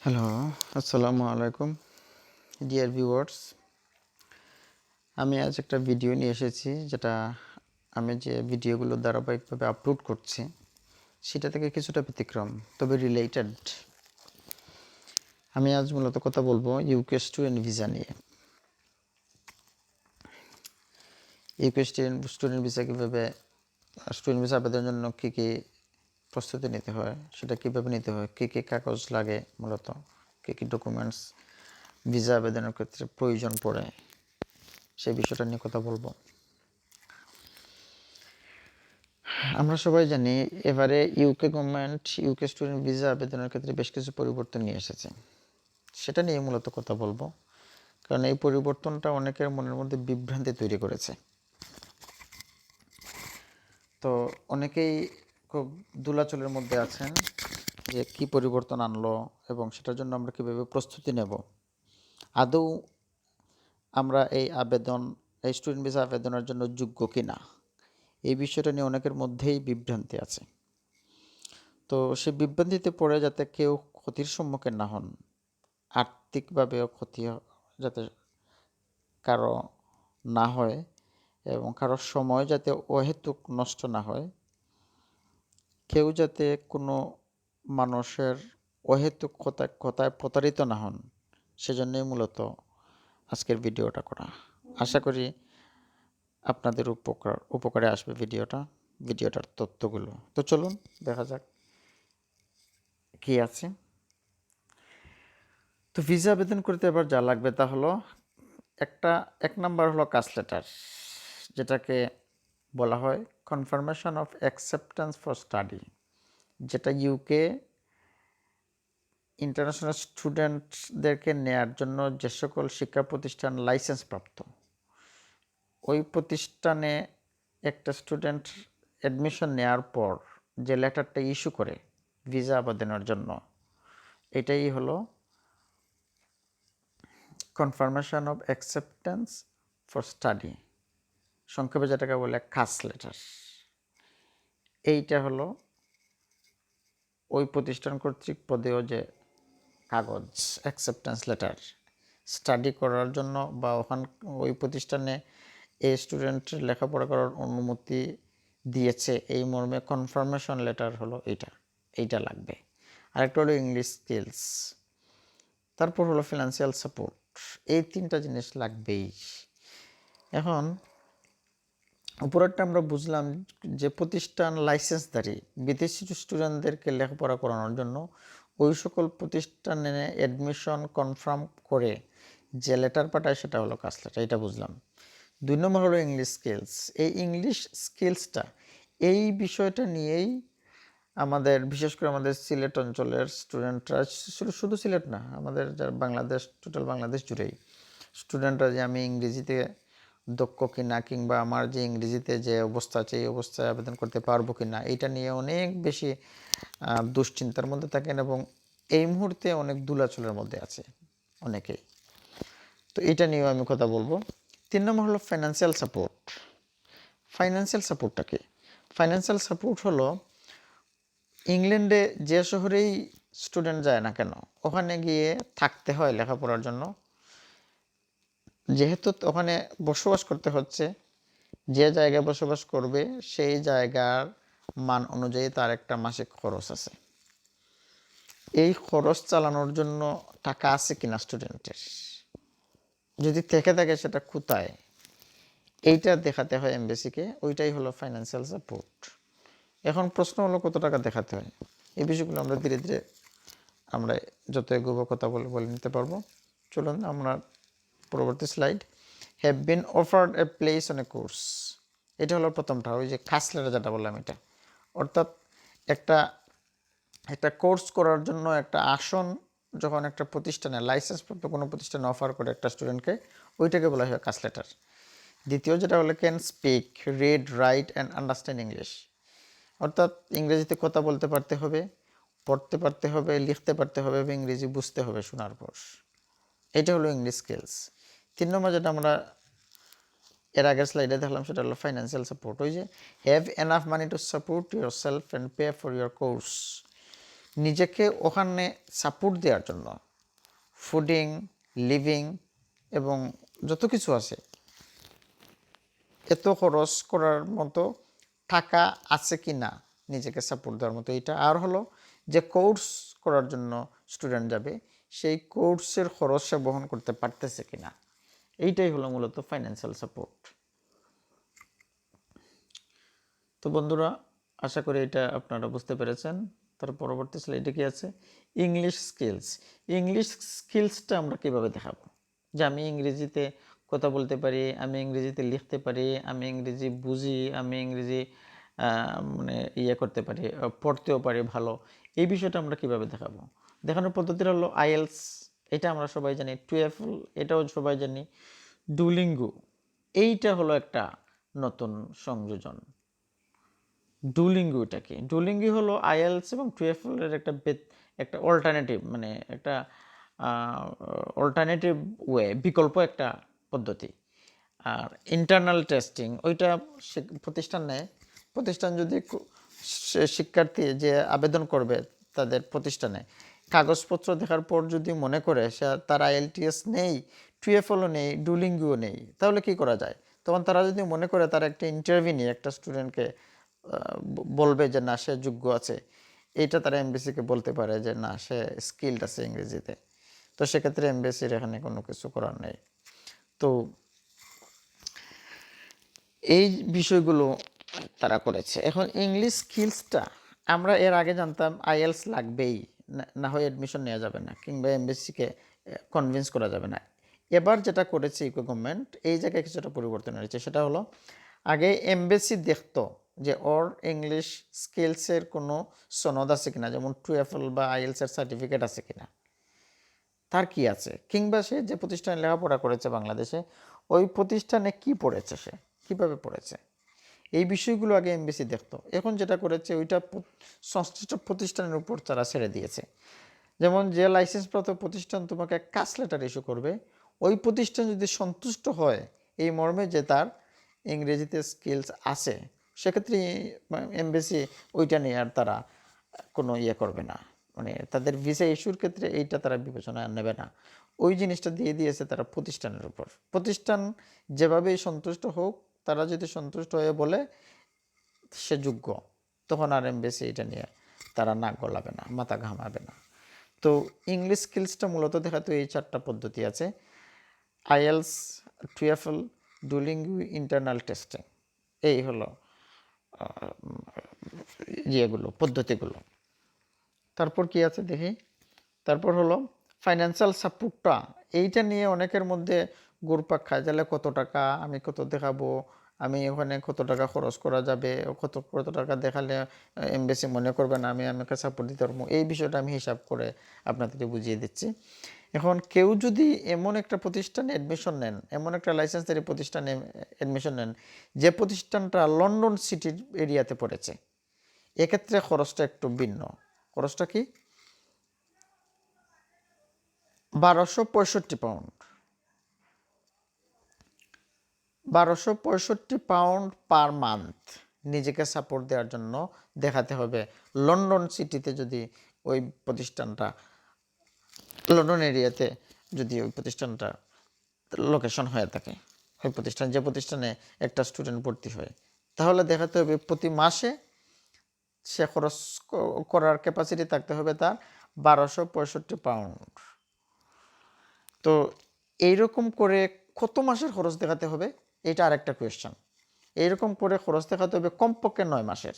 Hello, আসসালামু আলাইকুম dear viewers. আমি আজ একটা ভিডিও নিয়ে এসেছি, যেটা আমি যে ভিডিওগুলো ধারাবাহিকভাবে আপলোড করছি সেটা থেকে কিছুটা ব্যতিক্রম, তবে রিলেটেড। আমি আজ মূলত কথা বলবো ইউকে স্টুডেন্ট ভিসা নিয়ে। ইউকে স্টুডেন্ট ভিসা কীভাবে, স্টুডেন্ট ভিসা আবেদনের জন্য কী কী প্রস্তুতি নিতে হয়, সেটা কীভাবে নিতে হয়, কী কী কাগজ লাগে, মূলত কী কী ডকুমেন্টস ভিসা আবেদনের ক্ষেত্রে প্রয়োজন পড়ে, সেই বিষয়টা নিয়ে কথা বলবো। আমরা সবাই জানি এবারে UK government UK student visa আবেদনের ক্ষেত্রে বেশ কিছু পরিবর্তন নিয়ে এসেছে। সেটা নিয়ে মূলত কথা বলবো, কারণ এই পরিবর্তনটা অনেকের মনের মধ্যে বিভ্রান্তি তৈরি করেছে। তো অনেকেই খুব দোলাচলের মধ্যে আছেন যে কি পরিবর্তন আনলো এবং সেটার জন্য আমরা কীভাবে প্রস্তুতি নেব, আদৌ আমরা এই স্টুডেন্ট ভিসা আবেদনের জন্য যোগ্য কি না, এই বিষয়টা নিয়ে অনেকের মধ্যেই বিভ্রান্তি আছে। তো সে বিভ্রান্তিতে পড়ে যাতে কেউ ক্ষতির সম্মুখীন না হন, আর্থিকভাবেও ক্ষতি যাতে কারো না হয় এবং কারো সময় যাতে অহেতুক নষ্ট না হয়, কেউ যাতে কোনো মানুষের অহেতুক কথায় প্রতারিত না হন, সেজন্যই মূলত আজকের ভিডিওটা করা। আশা করি আপনাদের উপকারে আসবে ভিডিওটার তথ্যগুলো। তো চলুন দেখা যাক কি আছে। তো ভিসা আবেদন করতে এবার যা লাগবে তা হলো এক নাম্বার হলো কাস্ট লেটার, যেটাকে বলা হয় confirmation of acceptance for study, যেটা ইউকে ইন্টারন্যাশনাল স্টুডেন্টদেরকে নেয়ার জন্য যে সকল শিক্ষা প্রতিষ্ঠান লাইসেন্স প্রাপ্ত, ওই প্রতিষ্ঠানে একটা স্টুডেন্ট অ্যাডমিশন নেওয়ার পর যে লেটারটা ইস্যু করে ভিসা আবেদনের জন্য, এটাই হলো confirmation of acceptance for study, সংক্ষেপে যেটাকে বলে কাস্ট লেটার। এইটা হলো ওই প্রতিষ্ঠান কর্তৃক প্রদেয় যে কাগজ, অ্যাকসেপ্টেন্স লেটার, স্টাডি করার জন্য বা ওই প্রতিষ্ঠানে এই স্টুডেন্টের লেখাপড়া করার অনুমতি দিয়েছে এই মর্মে কনফার্মেশন লেটার হলো এইটা লাগবে। আরেকটা হলো ইংলিশ স্কিলস, তারপর হলো ফিনান্সিয়াল সাপোর্ট। এই তিনটা জিনিস লাগবেই। এখন উপরেরটা আমরা বুঝলাম যে প্রতিষ্ঠান লাইসেন্সধারী বিদেশি স্টুডেন্টদেরকে লেখাপড়া করানোর জন্য ওই সকল প্রতিষ্ঠানে অ্যাডমিশন কনফার্ম করে যে লেটার পাঠায় সেটা হলো কাস্ট লেটার, এটা বুঝলাম। 2 নম্বর হলো ইংলিশ স্কিলস। এই ইংলিশ স্কিলসটা, এই বিষয়টা নিয়েই আমাদের বিশেষ করে আমাদের সিলেট অঞ্চলের স্টুডেন্টরা, শুধু সিলেট না, আমাদের যারা বাংলাদেশ, টোটাল বাংলাদেশ জুড়েই স্টুডেন্টরা যে আমি ইংরেজিতে দক্ষ কিনা, কিংবা আমার যে ইংরেজিতে যে অবস্থা আছে এই অবস্থায় আবেদন করতে পারবো কি না, এটা নিয়ে অনেক বেশি দুশ্চিন্তার মধ্যে থাকেন এবং এই মুহূর্তে অনেক দোলাচলের মধ্যে আছে অনেকেই। তো এটা নিয়েও আমি কথা বলবো। 3 নম্বর হলো ফাইন্যান্সিয়াল সাপোর্ট। ফাইন্যান্সিয়াল সাপোর্টটা কি? ফাইন্যান্সিয়াল সাপোর্ট হলো ইংল্যান্ডে যে শহরেই স্টুডেন্ট যায় না কেন, ওখানে গিয়ে থাকতে হয় লেখাপড়ার জন্য, যেহেতু ওখানে বসবাস করতে হচ্ছে, যে জায়গায় বসবাস করবে সেই জায়গার মান অনুযায়ী তার একটা মাসিক খরচ আছে। এই খরচ চালানোর জন্য টাকা আছে কিনা স্টুডেন্টের, যদি থেকে থাকে সেটা কোথায়, এইটা দেখাতে হয় এমবেসিকে। ওইটাই হলো ফাইন্যান্সিয়াল সাপোর্ট। এখন প্রশ্ন হলো কত টাকা দেখাতে হয়। এই বিষয়গুলো আমরা ধীরে ধীরে আমরা যত এগোবো কথা বলে নিতে পারবো। চলুন আমরা পরবর্তী slide. Have been offered a place on a course, এটা হলো প্রথমটা, ওই যে কাস্ট লেটার যেটা বললাম এটা, অর্থাৎ একটা কোর্স করার জন্য একটা আসন যখন একটা প্রতিষ্ঠানে লাইসেন্সপ্রাপ্ত কোনো প্রতিষ্ঠানে অফার করে একটা স্টুডেন্টকে, ওইটাকে বলা হয় কাস্ট লেটার। দ্বিতীয় যেটা হলো can speak, read, right and understand English, অর্থাৎ ইংরেজিতে কথা বলতে পারতে হবে, পড়তে পারতে হবে, লিখতে পারতে হবে এবং ইংরেজি বুঝতে হবে শোনার পর। এটা হলো ইংলিশ স্কিলস। 3 নম্বর যেটা আমরা এর আগের স্লাইডে দেখলাম সেটা হলো ফাইন্যান্সিয়াল সাপোর্ট। ওই যে have enough money to support your self and pay for your course, নিজেকে ওখানে সাপোর্ট দেওয়ার জন্য ফুডিং, লিভিং এবং যত কিছু আছে এত খরচ করার মতো টাকা আছে কি না নিজেকে সাপোর্ট দেওয়ার মতো এটা। আর হলো যে কোর্স করার জন্য স্টুডেন্ট যাবে সেই কোর্সের খরচ সে বহন করতে পারতেছে কি না, এইটাই হলো মূলত ফাইন্যান্সিয়াল সাপোর্ট। তো বন্ধুরা, আশা করি এটা আপনারা বুঝতে পেরেছেন। তার পরবর্তী স্লাইডে কি আছে, ইংলিশ স্কিলস। ইংলিশ স্কিলসটা আমরা কীভাবে দেখাবো, যে আমি ইংরেজিতে কথা বলতে পারি, আমি ইংরেজিতে লিখতে পারি, আমি ইংরেজি বুঝি, আমি ইংরেজি মানে করতে পারি, পড়তেও পারি ভালো, এই বিষয়টা আমরা কিভাবে দেখাবো। দেখানোর পদ্ধতিটা হলো আইএলস, এটা আমরা সবাই জানি, টুয়েফল এটাও সবাই জানি, ডুলিঙ্গো এইটা হলো একটা নতুন সংযোজন। ডুলিঙ্গোটা কি, ডুলিঙ্গো হলো আইএলস এবং টুয়েফলের একটা অল্টারনেটিভ, মানে একটা অল্টারনেটিভ ওয়ে, বিকল্প একটা পদ্ধতি। আর ইন্টারনাল টেস্টিং ওইটা প্রতিষ্ঠান নেয়, প্রতিষ্ঠান যদি শিক্ষার্থী যে আবেদন করবে তাদের প্রতিষ্ঠানে কাগজপত্র দেখার পর যদি মনে করে সে তার আইএলটিএস নেই, টুয়েফলও নেই, ডুলিঙ্গোও নেই, তাহলে কি করা যায়, তখন তারা যদি মনে করে তার একটা ইন্টারভিউ নিয়ে একটা স্টুডেন্টকে বলবে যে না সে যোগ্য আছে, এইটা তারা এমবিসিকে বলতে পারে যে না সে স্কিল্ড আছে ইংরেজিতে। তো সেক্ষেত্রে এমবিসির এখানে কোনো কিছু করার নেই। তো এই বিষয়গুলো তারা করেছে। এখন ইংলিশ স্কিলসটা আমরা এর আগে জানতাম আইএলস লাগবেই, না হয় অ্যাডমিশন নেওয়া যাবে না, কিংবা এমবিসিকে কনভিন্স করা যাবে না। এবার যেটা করেছে ইকো গভর্নমেন্ট, এই জায়গায় কিছুটা পরিবর্তন হয়েছে। সেটা হলো আগে এমবিসি দেখতো যে ওর ইংলিশ স্কিলসের কোনো সনদ আছে কিনা, যেমন টুয়েফল বা আইএলসের সার্টিফিকেট আছে কিনা, তার কি আছে, কিংবা সে যে প্রতিষ্ঠানে লেখাপড়া করেছে বাংলাদেশে ওই প্রতিষ্ঠানে কি পড়েছে, সে কীভাবে পড়েছে, এই বিষয়গুলো আগে এমবিসি দেখতো। এখন যেটা করেছে ওইটা সংশ্লিষ্ট প্রতিষ্ঠানের উপর তারা ছেড়ে দিয়েছে। যেমন যে লাইসেন্সপ্রাপ্ত প্রতিষ্ঠান তোমাকে কাস্ট লেটার ইস্যু করবে, ওই প্রতিষ্ঠান যদি সন্তুষ্ট হয় এই মর্মে যে তার ইংরেজিতে স্কিলস আছে, সেক্ষেত্রে এমবিসি ওইটা নিয়ে আর তারা কোনো করবে না, মানে তাদের ভিসা ইস্যুর ক্ষেত্রে এইটা তারা বিবেচনায় নেবে না। ওই জিনিসটা দিয়ে দিয়েছে তারা প্রতিষ্ঠানের উপর। প্রতিষ্ঠান যেভাবেই সন্তুষ্ট হোক, তারা যদি সন্তুষ্ট হয়ে বলে সে যোগ্য, তখন আর এমবিসি এটা নিয়ে তারা নাক গলাবে না, মাথা ঘামাবে না। তো ইংলিশ স্কিলসটা মূলত দেখাতে এই 4টা পদ্ধতি আছে, আইএলস, টুয়েফল, ডুলিঙ্গো, ইন্টারনাল টেস্টিং, এই হলো পদ্ধতিগুলো। তারপর কি আছে দেখি, তারপর হলো ফাইন্যান্সিয়াল সাপোর্টটা, এইটা নিয়ে অনেকের মধ্যে ঘুরপাক খায়, তাহলে কত টাকা, আমি কত দেখাবো, আমি ওখানে কত টাকা খরচ করা যাবে, কত টাকা দেখালে এমবেসি মনে করবে না আমি আমাকে সাপোর্ট দিতে পারবো, এই বিষয়টা আমি হিসাব করে আপনাদেরকে বুঝিয়ে দিচ্ছি। এখন কেউ যদি এমন একটা প্রতিষ্ঠানে অ্যাডমিশন নেন, এমন একটা লাইসেন্সধারী প্রতিষ্ঠানে অ্যাডমিশন নেন যে প্রতিষ্ঠানটা লন্ডন সিটির এরিয়াতে পড়েছে, এক্ষেত্রে খরচটা একটু ভিন্ন। খরচটা কি, 1265 পাউন্ড, 1265 পাউন্ড পার মান্থ নিজেকে সাপোর্ট দেওয়ার জন্য দেখাতে হবে লন্ডন সিটিতে, যদি ওই প্রতিষ্ঠানটা লন্ডন এরিয়াতে যদি ওই প্রতিষ্ঠানটা লোকেশন হয়ে থাকে, ওই প্রতিষ্ঠান যে প্রতিষ্ঠানে একটা স্টুডেন্ট ভর্তি হয়, তাহলে দেখাতে হবে প্রতি মাসে সে খরচ করার ক্যাপাসিটি থাকতে হবে তার 1265 পাউন্ড। তো এইরকম করে কত মাসের খরচ দেখাতে হবে, এটা আরেকটা কোয়েশ্চেন। এইরকম করে খরচ দেখাতে হবে কমপক্ষে 9 মাসের,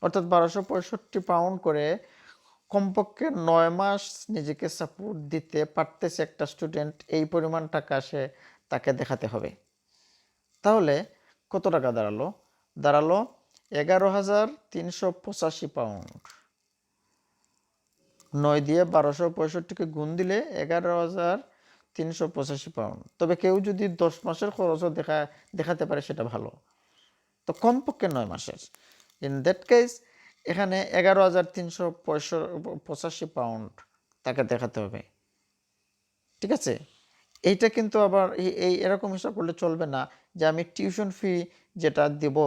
অর্থাৎ 1265 পাউন্ড করে কমপক্ষে 9 মাস নিজেকে সাপোর্ট দিতে পারতেছে একটা স্টুডেন্ট, এই পরিমাণ টাকা সে তাকে দেখাতে হবে। তাহলে কত টাকা দাঁড়ালো, 11,385 পাউন্ড। 9 দিয়ে 1265-কে গুণ দিলে 11,385 পাউন্ড। তবে কেউ যদি 10 মাসের খরচও দেখাতে পারে সেটা ভালো, তো কমপক্ষে 9 মাসের। ইন দ্যাট কেস এখানে 11,385 পাউন্ড তাকে দেখাতে হবে, ঠিক আছে। এইটা কিন্তু আবার এরকম হিসাব করলে চলবে না যে আমি টিউশন ফি যেটা দেব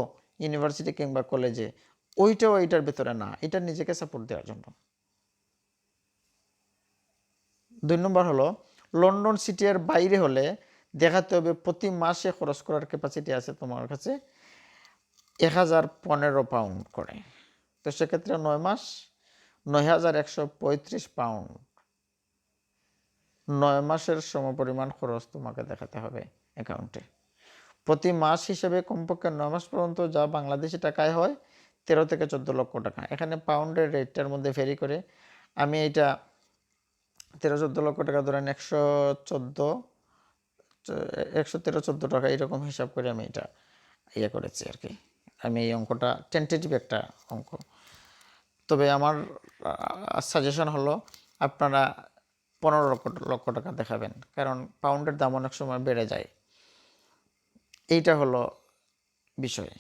ইউনিভার্সিটি কিংবা কলেজে, ওইটাও এইটার ভেতরে না, এটা নিজেকে সাপোর্ট দেওয়ার জন্য। 2 নম্বর হলো লন্ডন সিটি এর বাইরে হলে দেখাতে হবে প্রতি মাসে খরচ করার ক্যাপাসিটি আছে তোমার কাছে 1015 পাউন্ড করে। তো সেক্ষেত্রে 9 মাস 9135 পাউন্ড, 9 মাসের সমপরিমাণ খরচ তোমাকে দেখাতে হবে অ্যাকাউন্টে। প্রতি মাস হিসেবে কমপক্ষে 9 মাস পর্যন্ত যা বাংলাদেশি টাকায় হয় 13 থেকে 14 লক্ষ টাকা। এখানে পাউন্ডের রেটটার মধ্যে ভেরি করে, আমি এইটা 13-14 লক্ষ টাকা ধরেন 113-14 টাকা এরকম হিসাব করে আমি এটা করেছি আর কি। আমি এই অঙ্কটা টেন্টেটিভ একটা অঙ্ক, তবে আমার সাজেশন হলো আপনারা 15 লক্ষ টাকা দেখাবেন, কারণ পাউন্ডের দাম অনেক সময় বেড়ে যায়। এইটা হলো বিষয়।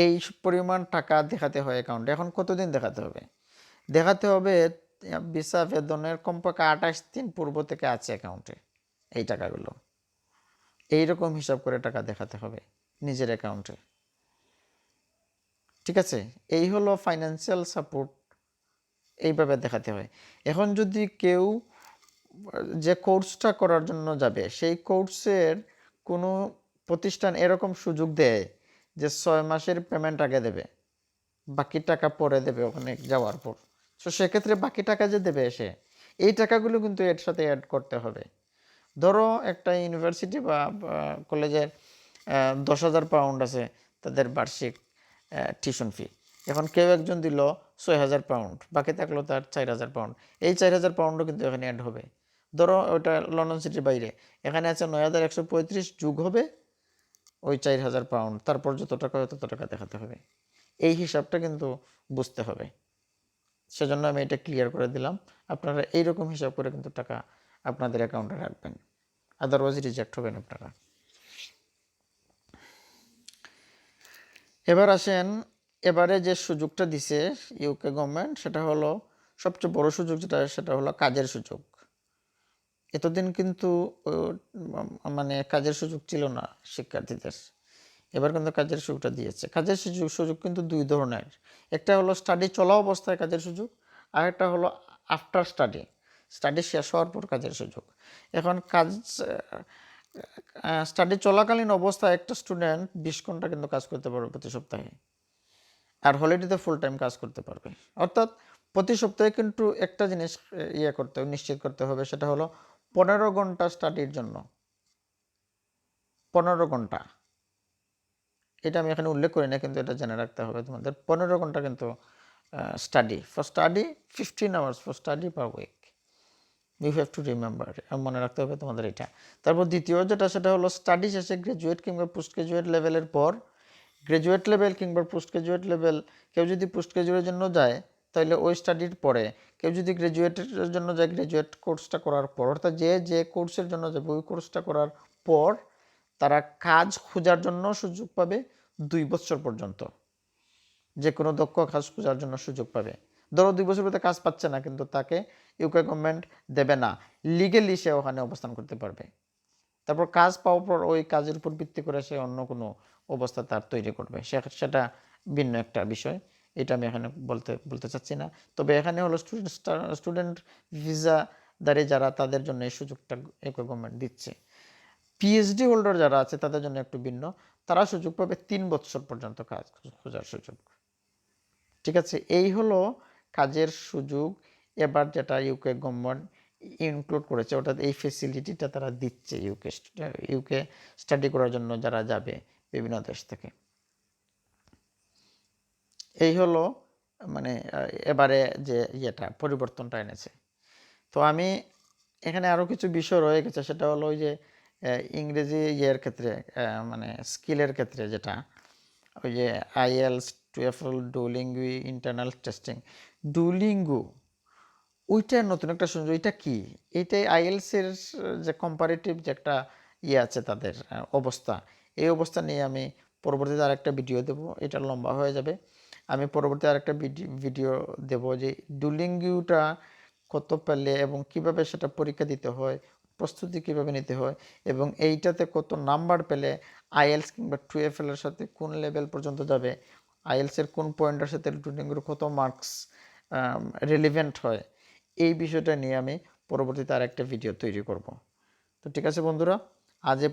এই পরিমাণ টাকা দেখাতে হয় অ্যাকাউন্টে। এখন কতদিন দেখাতে হবে? দেখাতে হবে ভিসা বেতনের কমপক্ষে 28 দিন পূর্ব থেকে আছে অ্যাকাউন্টে এই টাকাগুলো। এইরকম হিসাব করে টাকা দেখাতে হবে নিজের অ্যাকাউন্টে। ঠিক আছে, এই হলো ফাইন্যান্সিয়াল সাপোর্ট, এইভাবে দেখাতে হয়। এখন যদি কেউ যে কোর্সটা করার জন্য যাবে সেই কোর্সের কোনো প্রতিষ্ঠান এরকম সুযোগ দেয় যে 6 মাসের পেমেন্ট আগে দেবে, বাকি টাকা পরে দেবে ওখানে যাওয়ার পর। সো সেক্ষেত্রে বাকি টাকা যে দেবে এসে, এই টাকাগুলো কিন্তু এর সাথে অ্যাড করতে হবে। ধরো একটা ইউনিভার্সিটি বা কলেজের 10,000 পাউন্ড আছে তাদের বার্ষিক টিউশন ফি। এখন কেউ একজন দিল 6,000 পাউন্ড, বাকি থাকলো তার 4,000 পাউন্ড। এই 4,000 পাউন্ডও কিন্তু এখানে অ্যাড হবে। ধরো ওটা লন্ডন সিটির বাইরে, এখানে আছে 9,135 যোগ হবে ওই 4,000 পাউন্ড, তারপর যত টাকা হয় তত টাকা দেখাতে হবে। এই হিসাবটা কিন্তু বুঝতে হবে, সেজন্য আমি এটা ক্লিয়ার করে দিলাম। আপনারা এইরকম হিসাব করে কিন্তু টাকা আপনাদের অ্যাকাউন্টে রাখবেন, আদারওয়াইজ রিজেক্ট হবেন আপনারা। এবার আসেন, এবারে যে সুযোগটা দিছে ইউকে গভর্নমেন্ট সেটা হলো সবচেয়ে বড় সুযোগ, যেটা সেটা হলো কাজের সুযোগ। এতদিন কিন্তু মানে কাজের সুযোগ ছিল না শিক্ষার্থীদের, এবার কিন্তু কাজের সুযোগটা দিয়েছে। কাজের সুযোগ কিন্তু 2 ধরনের, একটা হলো স্টাডি চলা অবস্থায় কাজের সুযোগ, আর একটা হলো আফটার স্টাডি শেষ হওয়ার পর কাজের সুযোগ। এখন স্টাডি চলাকালীন অবস্থায় একটা স্টুডেন্ট 20 ঘন্টা কিন্তু কাজ করতে পারবে প্রতি সপ্তাহে, আর হলিডেতে ফুল টাইম কাজ করতে পারবে। অর্থাৎ প্রতি সপ্তাহে কিন্তু একটা জিনিস করতে হবে, নিশ্চিত করতে হবে, সেটা হলো 15 ঘন্টা স্টাডির জন্য 15 ঘন্টা। এটা আমি এখানে উল্লেখ করি না, কিন্তু এটা জেনে রাখতে হবে তোমাদের। 15 ঘন্টা কিন্তু study 15 hours for study per week, you have to remember, মনে রাখতে হবে তোমাদের এটা। তারপর দ্বিতীয় যেটা, সেটা হলো স্টাডি শেষে গ্রাজুয়েট কিংবা পোস্ট গ্রাজুয়েট লেভেলের পর, গ্রাজুয়েট লেভেল কিংবা পোস্ট গ্রাজুয়েট লেভেল, কেউ যদি পোস্ট গ্রাজুয়েটের জন্য যায় তাহলে ওই স্টাডির পরে, কেউ যদি গ্রাজুয়েটের জন্য যায় গ্রাজুয়েট কোর্সটা করার পর, অর্থাৎ যে কোর্সের জন্য যাবে ওই কোর্সটা করার পর তারা কাজ খোঁজার জন্য সুযোগ পাবে 2 বছর পর্যন্ত, যে কোনো দক্ষ কাজ খোঁজার জন্য সুযোগ পাবে। ধরো 2 বছর পরে কাজ পাচ্ছে না, কিন্তু তাকে ইউকে গভর্নমেন্ট দেবে না, লিগেলি সে ওখানে অবস্থান করতে পারবে। তারপর কাজ পাওয়ার পর ওই কাজের উপর ভিত্তি করে সে অন্য কোনো অবস্থা তার তৈরি করবে, সেটা ভিন্ন একটা বিষয়, এটা আমি এখানে বলতে চাচ্ছি না। তবে এখানে হলো স্টুডেন্ট ভিসাদারি যারা, তাদের জন্য এই সুযোগটা ইউকে গভর্নমেন্ট দিচ্ছে। পিএইচডি হোল্ডার যারা আছে তাদের জন্য একটু ভিন্ন, তারা সুযোগ পাবে 3 বছর পর্যন্ত কাজ খোঁজার সুযোগ। ঠিক আছে, এই হলো কাজের সুযোগ। এবার যেটা ইউকে গভর্নমেন্ট ইনক্লুড করেছে, অর্থাৎ এই ফেসিলিটিটা তারা দিচ্ছে ইউকে স্টাডি করার জন্য যারা যাবে বিভিন্ন দেশ থেকে। এই হলো মানে এবারে যে পরিবর্তনটা এনেছে। তো আমি এখানে আরও কিছু বিষয় রয়ে গেছে, সেটা হলো ওই যে ইংরেজি ক্ষেত্রে, মানে স্কিলের ক্ষেত্রে, যেটা ওই যে আইএলস, টুয়েফল, ডুওলিঙ্গু, ইন্টারনাল টেস্টিং, ডুওলিঙ্গু ওইটা নতুন একটা শুনছি, ওইটা কি? এইটাই আইএলসের যে কম্পারেটিভ যে একটা আছে তাদের অবস্থা, এই অবস্থা নিয়ে আমি পরবর্তীতে আরেকটা ভিডিও দেব, এটা লম্বা হয়ে যাবে। আমি পরবর্তীতে আরেকটা ভিডিও দেব যে ডুওলিঙ্গুটা কত পেলে এবং কিভাবে সেটা পরীক্ষা দিতে হয়, প্রস্তুতি কিভাবে নিতে হয়, এবং এইটাতে কত নাম্বার পেলে আইএলস কিংবা টুয়েফলের সাথে কোন লেভেল পর্যন্ত যাবে, আইএলসের কোন পয়েন্টের সাথে ডুওলিঙ্গুর কত মার্কস রিলেভেন্ট হয়, এই বিষয়টা নিয়ে আমি পরবর্তীতে আরেকটা ভিডিও তৈরি করব। তো ঠিক আছে বন্ধুরা, আজ এ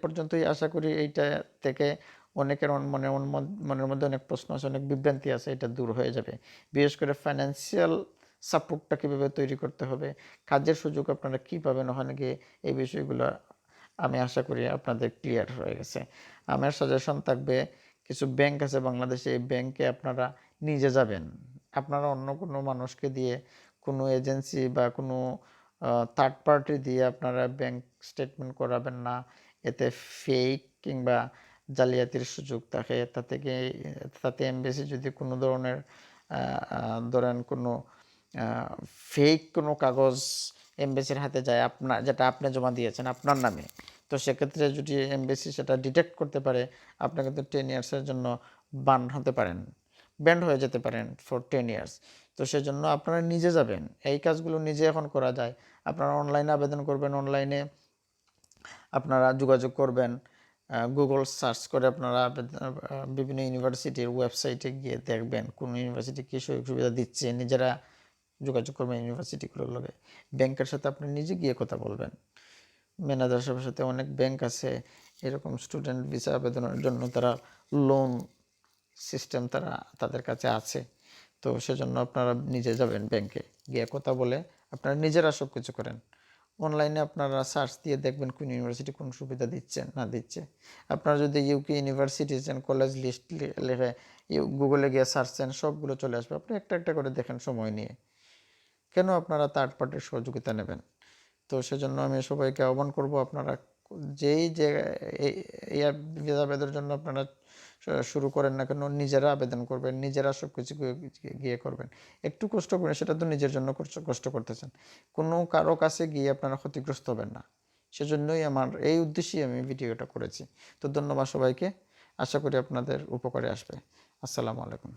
পর্যন্তই আশা করি এইটা থেকে অনেকের মনের মধ্যে অনেক প্রশ্ন আছে, অনেক বিভ্রান্তি আছে, এটা দূর হয়ে যাবে। বিশেষ করে ফাইন্যান্সিয়াল সাপোর্টটা কীভাবে তৈরি করতে হবে, কাজের সুযোগ আপনারা কী পাবেন ওখানে গিয়ে, এই বিষয়গুলো আমি আশা করি আপনাদের ক্লিয়ার হয়ে গেছে। আমার সাজেশন থাকবে, কিছু ব্যাংক আছে বাংলাদেশে, এই ব্যাংকে আপনারা নিজে যাবেন। আপনারা অন্য কোনো মানুষকে দিয়ে, কোনো এজেন্সি বা কোনো থার্ড পার্টি দিয়ে আপনারা ব্যাংক স্টেটমেন্ট করাবেন না। এতে ফেক কিংবা জালিয়াতির সুযোগ থাকে। তাতে এমবেসি যদি কোনো ধরনের ধরেন কোনো ফেক কোনো কাগজ এমবেসির হাতে যায়, যেটা আপনি জমা দিয়েছেন আপনার নামে, তো সেক্ষেত্রে যদি এমবেসি সেটা ডিটেক্ট করতে পারে, আপনি কিন্তু 10 ইয়ার্সের জন্য ব্যান্ড হয়ে যেতে পারেন ফর 10 ইয়ার্স। তো সেজন্য আপনারা নিজে যাবেন, এই কাজগুলো নিজে এখন করা যায়। আপনারা অনলাইনে আবেদন করবেন, অনলাইনে আপনারা যোগাযোগ করবেন, গুগল সার্চ করে আপনারা বিভিন্ন ইউনিভার্সিটির ওয়েবসাইটে গিয়ে দেখবেন কোন ইউনিভার্সিটি কী সুযোগ সুবিধা দিচ্ছে, নিজেরা যোগাযোগ করবেন ইউনিভার্সিটিগুলোর লগে। ব্যাংকের সাথে আপনি নিজে গিয়ে কথা বলবেন, ম্যানেজার সাহেবের সাথে। অনেক ব্যাংক আছে এরকম স্টুডেন্ট ভিসা আবেদনের জন্য, তারা লোন সিস্টেম তাদের কাছে আছে। তো সেজন্য আপনারা নিজে যাবেন ব্যাংকে, গিয়ে কথা বলে আপনারা নিজেরা সব কিছু করেন। অনলাইনে আপনারা সার্চ দিয়ে দেখবেন কোন ইউনিভার্সিটি কোন সুবিধা দিচ্ছে না দিচ্ছে। আপনারা যদি UK universities and college list লিখে গুগলে গিয়ে সার্চেন, সবগুলো চলে আসবে। আপনি একটা একটা করে দেখেন সময় নিয়ে। কেন আপনারা থার্ড পার্টির সহযোগিতা নেবেন? তো সেজন্য আমি সবাইকে আহ্বান করব, আপনারা যেই যে ভিসা আবেদনের জন্য আপনারা শুরু করেন না কেন, নিজেরা আবেদন করবেন, নিজেরা সব কিছু গিয়ে করবেন। একটু কষ্ট করে, সেটা তো নিজের জন্য কষ্ট করতেছেন, কোনো কারো কাছে গিয়ে আপনারা ক্ষতিগ্রস্ত হবেন না। সেজন্যই আমার এই উদ্দেশ্যেই আমি ভিডিওটা করেছি। তো ধন্যবাদ সবাইকে, আশা করি আপনাদের উপকারে আসবে। আসসালামু আলাইকুম।